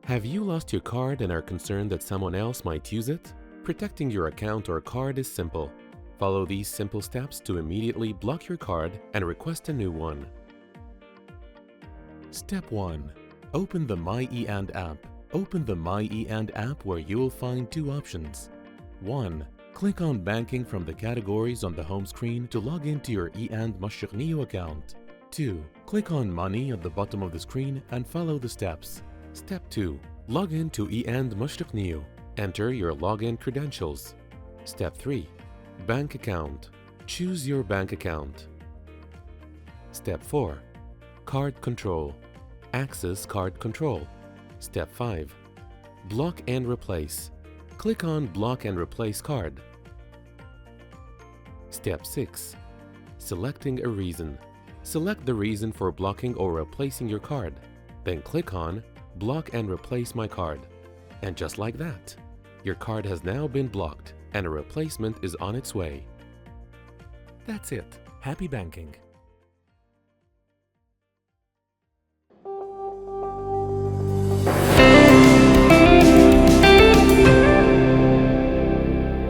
Have you lost your card and are concerned that someone else might use it? Protecting your account or card is simple. Follow these simple steps to immediately block your card and request a new one. Step 1. Open the My e&. app. Open the My e&. app where you will find two options. 1. Click on Banking from the categories on the home screen to log into your e&Mashreq account. 2. Click on Money at the bottom of the screen and follow the steps. Step 2. Log in to e&Mashreq. Enter your login credentials. Step 3. Bank account. Choose your bank account. Step 4. Card control. Access card control. Step 5. Block and replace. Click on Block and replace card. Step 6. Selecting a reason. Select the reason for blocking or replacing your card. Then click on Block and replace my card. And just like that, your card has now been blocked and a replacement is on its way. That's it. Happy banking!